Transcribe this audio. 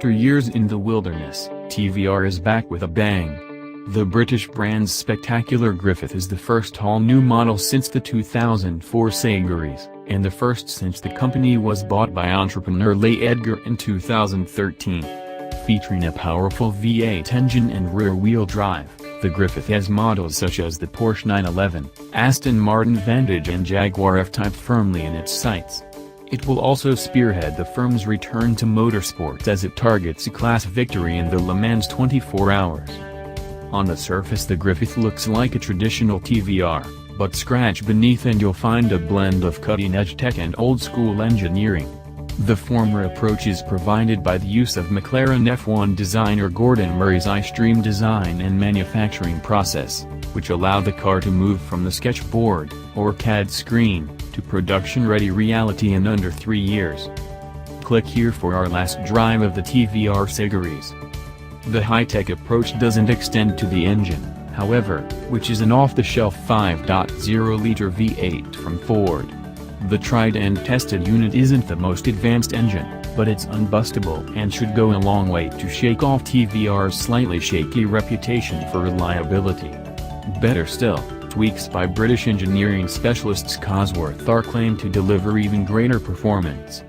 After years in the wilderness, TVR is back with a bang. The British brand's spectacular Griffith is the first all-new model since the 2004 Sagaris, and the first since the company was bought by entrepreneur Les Edgar in 2013. Featuring a powerful V8 engine and rear-wheel drive, the Griffith has models such as the Porsche 911, Aston Martin Vantage and Jaguar F-Type firmly in its sights. It will also spearhead the firm's return to motorsport as it targets a class victory in the Le Mans 24 Hours. On the surface the Griffith looks like a traditional TVR, but scratch beneath and you'll find a blend of cutting-edge tech and old-school engineering. The former approach is provided by the use of McLaren F1 designer Gordon Murray's iStream design and manufacturing process, which allow the car to move from the sketchboard, or CAD screen, to production-ready reality in under 3 years. Click here for our last drive of the TVR Sagaris. The high-tech approach doesn't extend to the engine, however, which is an off-the-shelf 5.0-liter V8 from Ford. The tried and tested unit isn't the most advanced engine, but it's unbustable and should go a long way to shake off TVR's slightly shaky reputation for reliability. Better still, tweaks by British engineering specialists Cosworth are claimed to deliver even greater performance.